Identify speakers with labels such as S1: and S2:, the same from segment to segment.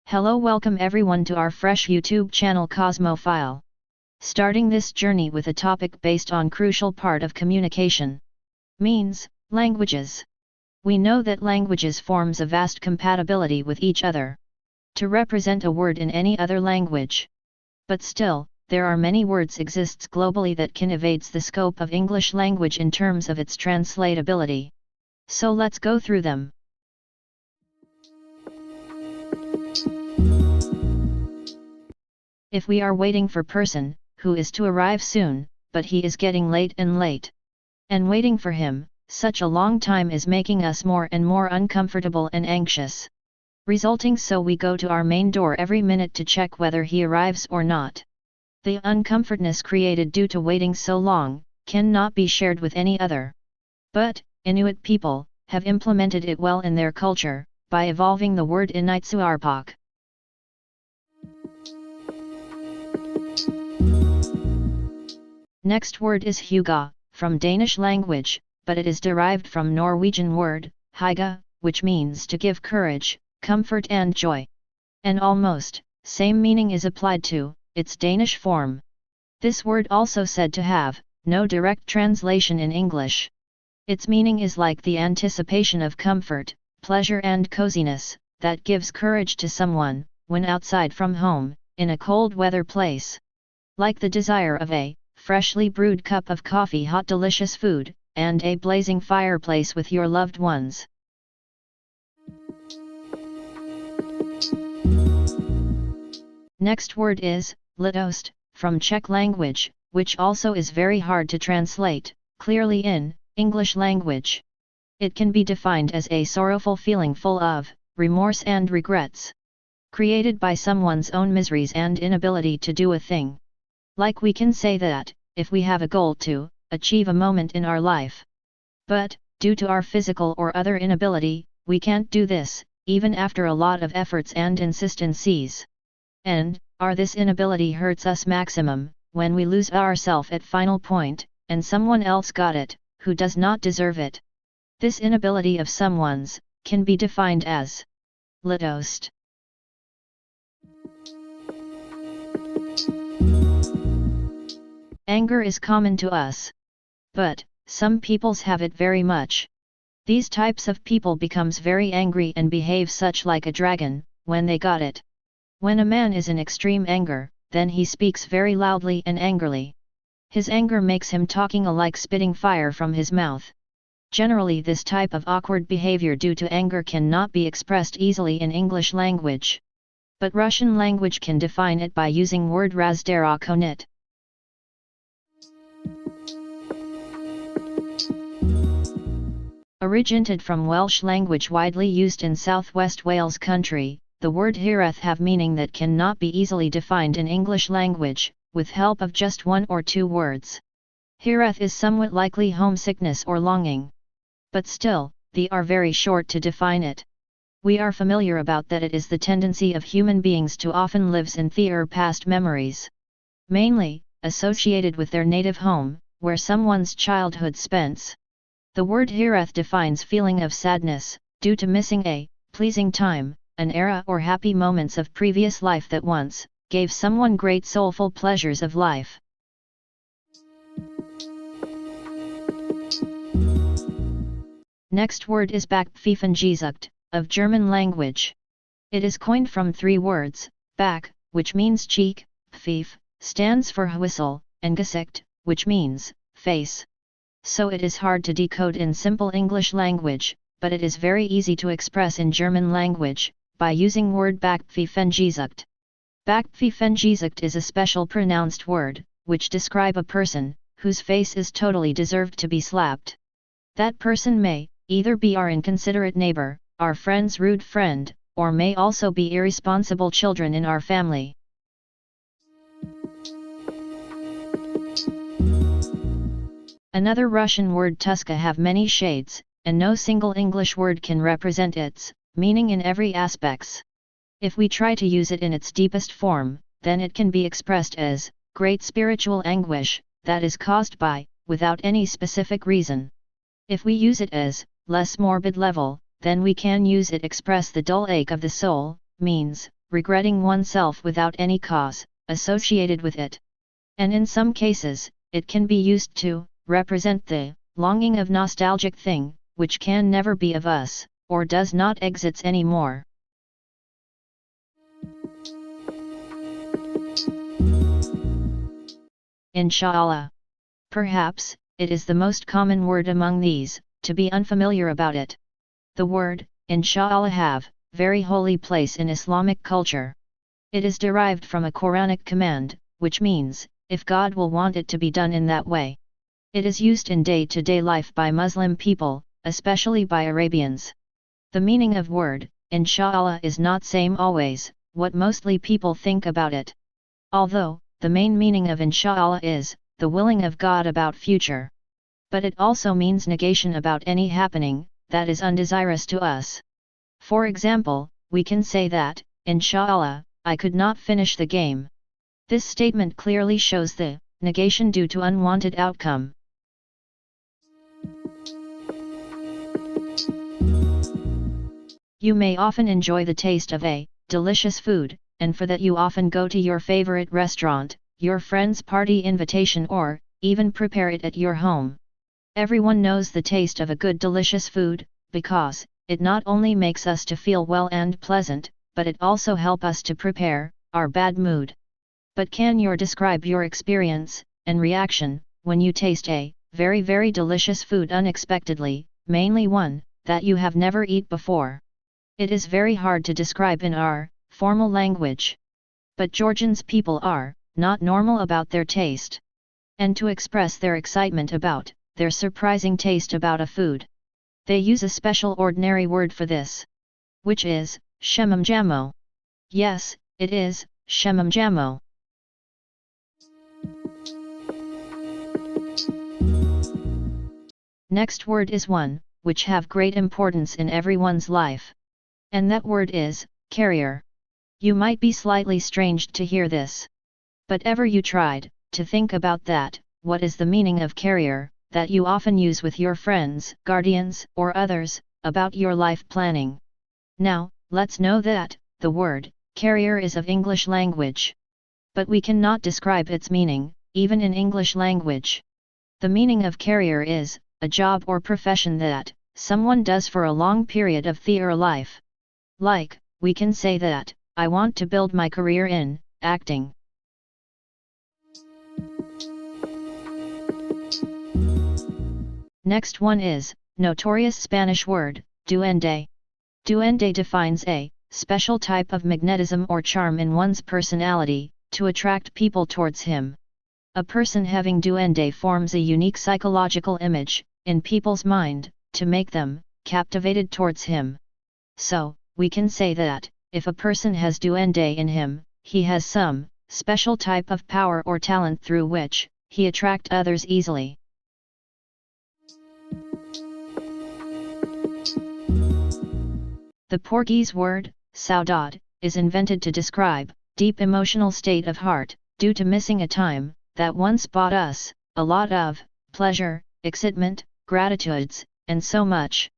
S1: Hello, welcome everyone to our fresh YouTube channel Cosmophile. Starting this journey with a topic based on crucial part of communication. Means, languages. We know that languages forms a vast compatibility with each other. To represent a word in any other language. But still, there are many words exists globally that can evades the scope of English language in terms of its translatability. So let's go through them. If we are waiting for person, who is to arrive soon, but he is getting late. And waiting for him, such a long time is making us more and more uncomfortable and anxious. Resulting so we go to our main door every minute to check whether he arrives or not. The uncomfortness created due to waiting so long, cannot be shared with any other. But, Inuit people, have implemented it well in their culture, by evolving the word Initsuarpak. Next word is huga, from Danish language, but it is derived from Norwegian word, hyga, which means to give courage, comfort and joy. And almost, same meaning is applied to, its Danish form. This word also said to have, no direct translation in English. Its meaning is like the anticipation of comfort, pleasure and coziness, that gives courage to someone, when outside from home, in a cold weather place. Like the desire of a freshly brewed cup of coffee, hot delicious food, and a blazing fireplace with your loved ones. Next word is litost, from Czech language, which also is very hard to translate clearly in English language. It can be defined as a sorrowful feeling full of remorse and regrets, created by someone's own miseries and inability to do a thing. Like we can say that, if we have a goal to achieve a moment in our life, but, due to our physical or other inability, we can't do this, even after a lot of efforts and insistencies. And, this inability hurts us maximum, when we lose ourself at final point, and someone else got it, who does not deserve it. This inability of someone's, can be defined as litost. Anger is common to us. But, some peoples have it very much. These types of people becomes very angry and behave such like a dragon, when they got it. When a man is in extreme anger, then he speaks very loudly and angrily. His anger makes him talking like spitting fire from his mouth. Generally this type of awkward behavior due to anger cannot be expressed easily in English language. But Russian language can define it by using word razderokonit. Originated from Welsh language widely used in southwest Wales country, the word hireth have meaning that cannot be easily defined in English language, with help of just one or two words. Hireth is somewhat likely homesickness or longing. But still, they are very short to define it. We are familiar about that it is the tendency of human beings to often lives in their past memories. Mainly, associated with their native home, where someone's childhood spends. The word hireth defines feeling of sadness, due to missing a pleasing time, an era or happy moments of previous life that once gave someone great soulful pleasures of life. Next word is Backpfeifengesucht, of German language. It is coined from three words, back, which means cheek, pfiff, stands for whistle, and Gesicht, which means face. So it is hard to decode in simple English language, but it is very easy to express in German language, by using word Backpfeifengesucht. Backpfeifengesucht is a special pronounced word, which describe a person, whose face is totally deserved to be slapped. That person may, either be our inconsiderate neighbor, our friend's rude friend, or may also be irresponsible children in our family. Another Russian word tuska have many shades, and no single English word can represent its meaning in every aspects. If we try to use it in its deepest form, then it can be expressed as great spiritual anguish, that is caused by, without any specific reason. If we use it as less morbid level, then we can use it express the dull ache of the soul, means regretting oneself without any cause associated with it. And in some cases, it can be used to represent the longing of nostalgic thing, which can never be of us, or does not exist anymore. Inshallah. Perhaps, it is the most common word among these, to be unfamiliar about it. The word, inshallah have, very holy place in Islamic culture. It is derived from a Quranic command, which means, if God will want it to be done in that way. It is used in day-to-day life by Muslim people, especially by Arabians. The meaning of word, inshallah is not same always, what mostly people think about it. Although, the main meaning of inshallah is, the willing of God about future. But it also means negation about any happening, that is undesirous to us. For example, we can say that, inshallah, I could not finish the game. This statement clearly shows the negation due to unwanted outcome. You may often enjoy the taste of a delicious food, and for that you often go to your favorite restaurant, your friend's party invitation, or even prepare it at your home. Everyone knows the taste of a good delicious food, because it not only makes us to feel well and pleasant, but it also help us to prepare our bad mood. But can you describe your experience and reaction when you taste a very very delicious food unexpectedly, mainly one that you have never eat before? It is very hard to describe in our formal language. But Georgians people are not normal about their taste. And to express their excitement about their surprising taste about a food, they use a special ordinary word for this, which is shemam jamo. Yes, it is shemam jamo. Next word is one which have great importance in everyone's life. And that word is carrier. You might be slightly strange to hear this. But ever you tried to think about that, what is the meaning of carrier, that you often use with your friends, guardians, or others, about your life planning? Now, let's know that the word carrier is of English language. But we cannot describe its meaning, even in English language. The meaning of carrier is a job or profession that someone does for a long period of their life. Like, we can say that, I want to build my career in acting. Next one is notorious Spanish word, duende. Duende defines a special type of magnetism or charm in one's personality, to attract people towards him. A person having duende forms a unique psychological image in people's mind, to make them captivated towards him. So, we can say that, if a person has duende in him, he has some special type of power or talent through which he attract others easily. The Portuguese word, saudade, is invented to describe deep emotional state of heart, due to missing a time that once brought us a lot of pleasure, excitement, gratitudes, and so much.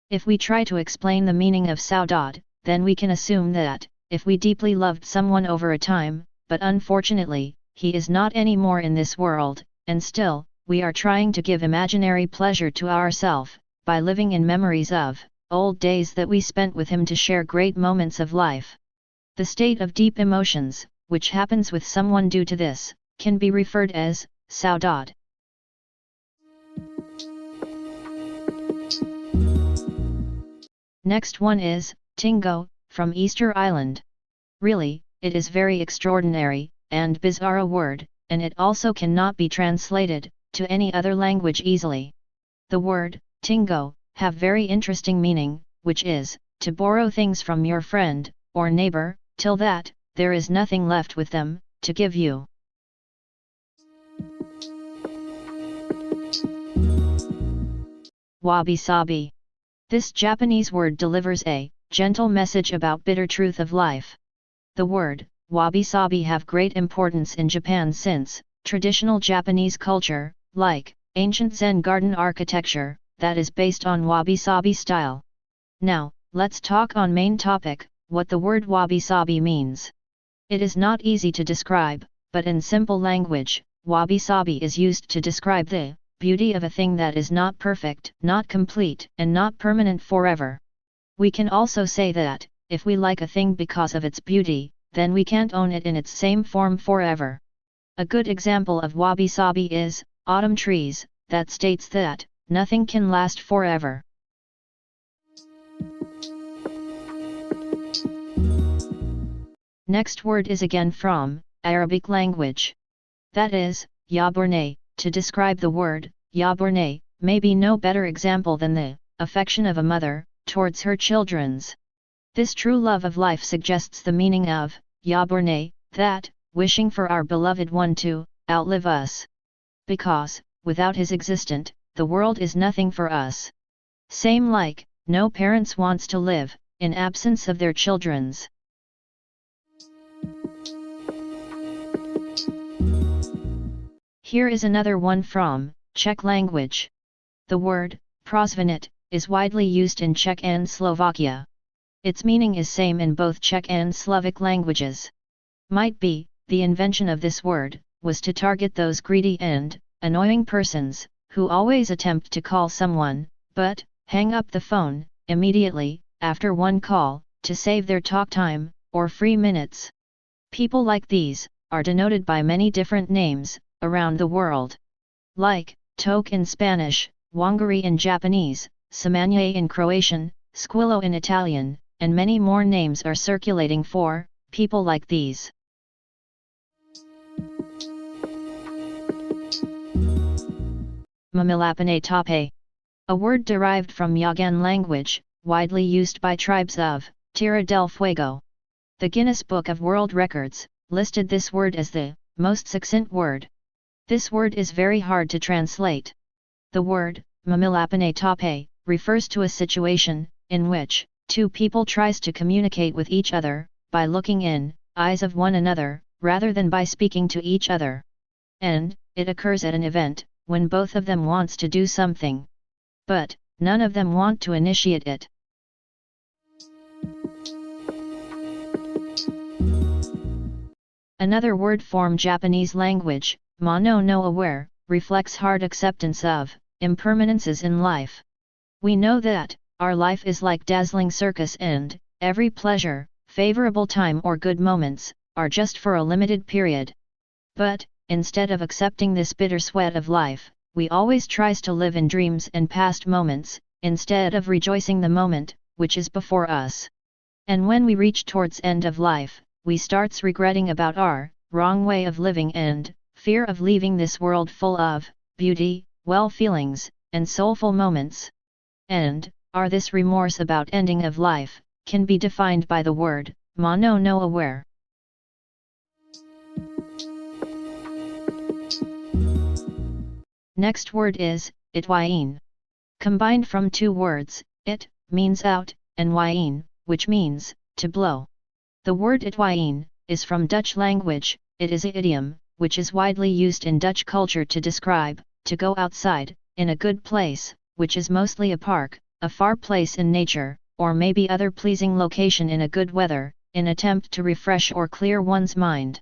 S1: If we try to explain the meaning of saudade, then we can assume that, if we deeply loved someone over a time, but unfortunately, he is not anymore in this world, and still, we are trying to give imaginary pleasure to ourselves, by living in memories of old days that we spent with him to share great moments of life. The state of deep emotions, which happens with someone due to this, can be referred as saudade. Next one is tingo, from Easter Island. Really, it is very extraordinary and bizarre word, and it also cannot be translated to any other language easily. The word tingo have very interesting meaning, which is to borrow things from your friend or neighbor, till that there is nothing left with them to give you. Wabi-sabi. This Japanese word delivers a gentle message about bitter truth of life. The word wabi-sabi have great importance in Japan since traditional Japanese culture, like ancient Zen garden architecture, that is based on wabi-sabi style. Now, let's talk on main topic, what the word wabi-sabi means. It is not easy to describe, but in simple language, wabi-sabi is used to describe the beauty of a thing that is not perfect, not complete, and not permanent forever. We can also say that, if we like a thing because of its beauty, then we can't own it in its same form forever. A good example of wabi-sabi is Autumn Trees, that states that nothing can last forever. Next word is again from Arabic language. That is, yaburne. To describe the word, yaburne, may be no better example than the affection of a mother towards her children's. This true love of life suggests the meaning of yaburne, that, wishing for our beloved one to outlive us. Because, without his existent, the world is nothing for us. Same like, no parents wants to live in absence of their children's. Here is another one from Czech language. The word prosvenit is widely used in Czech and Slovakia. Its meaning is same in both Czech and Slavic languages. Might be, the invention of this word was to target those greedy and annoying persons who always attempt to call someone, but hang up the phone immediately after one call to save their talk time or free minutes. People like these are denoted by many different names around the world, like toke in Spanish, wangari in Japanese, samanje in Croatian, squillo in Italian, and many more names are circulating for people like these. Mamilapane tape. A word derived from Yagan language, widely used by tribes of Tierra del Fuego. The Guinness Book of World Records listed this word as the most succinct word. This word is very hard to translate. The word, mamilapane tape, refers to a situation in which two people tries to communicate with each other by looking in eyes of one another, rather than by speaking to each other. And it occurs at an event when both of them wants to do something, but none of them want to initiate it. Another word from Japanese language, mono no aware, reflects hard acceptance of impermanences in life. We know that our life is like dazzling circus and every pleasure, favorable time or good moments are just for a limited period. But instead of accepting this bitter sweat of life, we always tries to live in dreams and past moments, instead of rejoicing the moment which is before us. And when we reach towards end of life, we starts regretting about our wrong way of living and fear of leaving this world full of beauty, well feelings, and soulful moments. And this remorse about ending of life can be defined by the word mono no aware. Next word is itwain. Combined from two words, it means out, and wain, which means to blow. The word itwain is from Dutch language. It is an idiom which is widely used in Dutch culture to describe to go outside in a good place, which is mostly a park, a far place in nature, or maybe other pleasing location in a good weather, in attempt to refresh or clear one's mind.